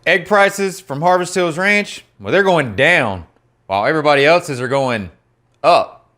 Egg prices from Harvest Hills Ranch, well, they're going down while everybody else's are going up.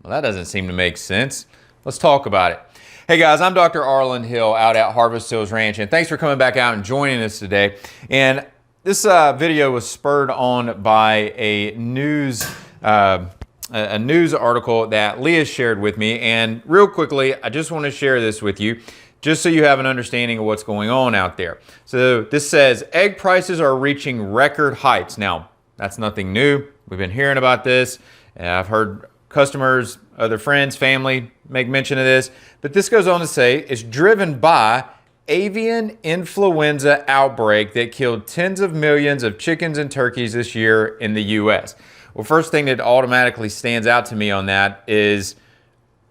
Well, that doesn't seem to make sense. Let's talk about it. Hey guys, I'm Dr. Arland Hill out at Harvest Hills Ranch, and thanks for coming back out and joining us today. And this video was spurred on by a news article that Leah shared with me. And real quickly, I just want to share this with you, just so you have an understanding of what's going on out there. So this says, egg prices are reaching record heights. Now, that's nothing new. We've been hearing about this. And I've heard customers, other friends, family make mention of this. But this goes on to say it's driven by avian influenza outbreak that killed tens of millions of chickens and turkeys this year in the U.S. Well, first thing that automatically stands out to me on that is,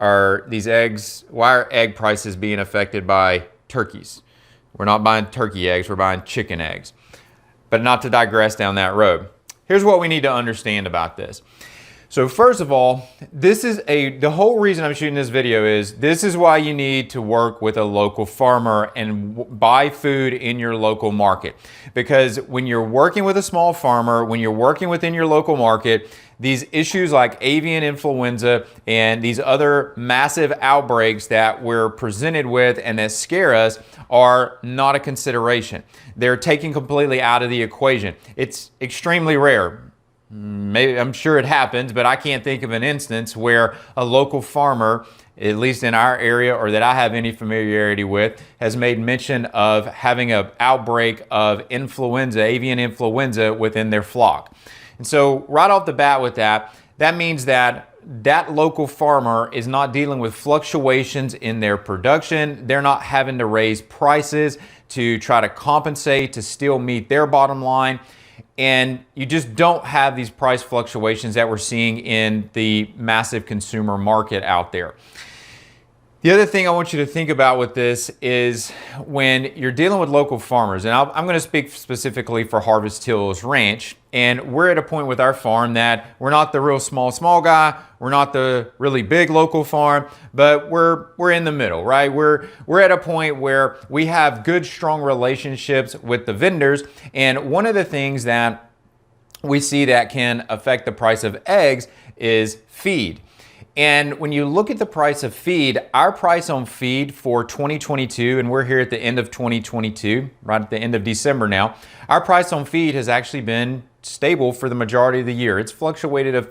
why are egg prices being affected by turkeys? We're not buying turkey eggs, we're buying chicken eggs. But not to digress down that road. Here's what we need to understand about this. So first of all, the whole reason I'm shooting this video is, this is why you need to work with a local farmer and buy food in your local market. Because when you're working with a small farmer, when you're working within your local market, these issues like avian influenza and these other massive outbreaks that we're presented with and that scare us are not a consideration. They're taken completely out of the equation. It's extremely rare. Maybe, I'm sure it happens, but I can't think of an instance where a local farmer, at least in our area or that I have any familiarity with, has made mention of having an outbreak of influenza, avian influenza within their flock. And so right off the bat with that means that that local farmer is not dealing with fluctuations in their production. They're not having to raise prices to try to compensate to still meet their bottom line. And you just don't have these price fluctuations that we're seeing in the massive consumer market out there. The other thing I want you to think about with this is, when you're dealing with local farmers, and I'm going to speak specifically for Harvest Hills Ranch, and we're at a point with our farm that we're not the real small guy, we're not the really big local farm, but we're in the middle, right? We're at a point where we have good, strong relationships with the vendors, and one of the things that we see that can affect the price of eggs is feed. And when you look at the price of feed, our price on feed for 2022, and we're here at the end of 2022, right at the end of December now, our price on feed has actually been stable for the majority of the year. It's fluctuated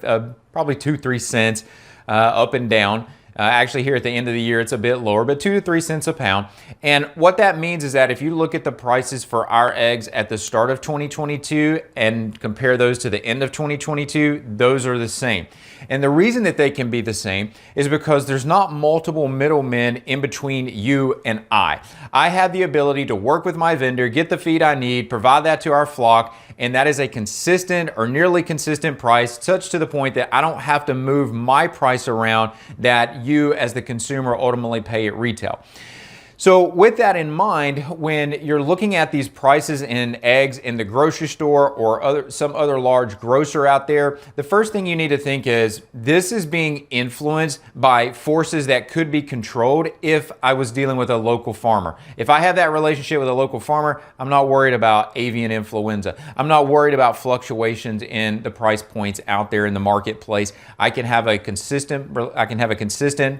probably 2-3 cents up and down. Actually, here at the end of the year, it's a bit lower, but 2 to 3 cents a pound. And what that means is that if you look at the prices for our eggs at the start of 2022 and compare those to the end of 2022, those are the same. And the reason that they can be the same is because there's not multiple middlemen in between you and I. I have the ability to work with my vendor, get the feed I need, provide that to our flock, and that is a consistent or nearly consistent price, such to the point that I don't have to move my price around that you as the consumer ultimately pay at retail. So with that in mind, when you're looking at these prices in eggs in the grocery store or some other large grocer out there, the first thing you need to think is, this is being influenced by forces that could be controlled if I was dealing with a local farmer. If I have that relationship with a local farmer, I'm not worried about avian influenza. I'm not worried about fluctuations in the price points out there in the marketplace. I can have a consistent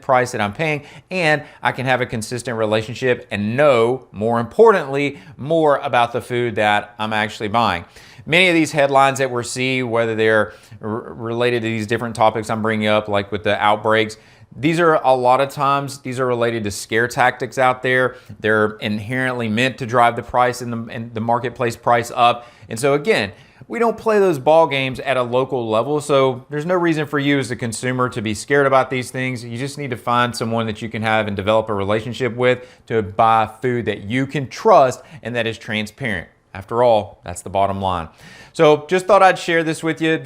price that I'm paying, and I can have a consistent relationship and know, more importantly, more about the food that I'm actually buying. Many of these headlines that we see, whether they're related to these different topics I'm bringing up, like with the outbreaks, these are a lot of times, these are related to scare tactics out there. They're inherently meant to drive the price in the marketplace price up. And so again, we don't play those ball games at a local level, so there's no reason for you as a consumer to be scared about these things. You just need to find someone that you can have and develop a relationship with to buy food that you can trust and that is transparent. After all, that's the bottom line. So just thought I'd share this with you.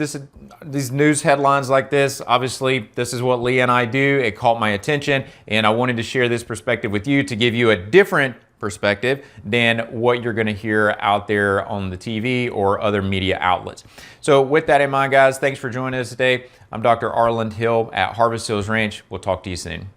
These news headlines like this, obviously this is what Leah and I do. It caught my attention, and I wanted to share this perspective with you to give you a different perspective than what you're going to hear out there on the TV or other media outlets. So with that in mind, guys, thanks for joining us today. I'm Dr. Arland Hill at Harvest Hills Ranch. We'll talk to you soon.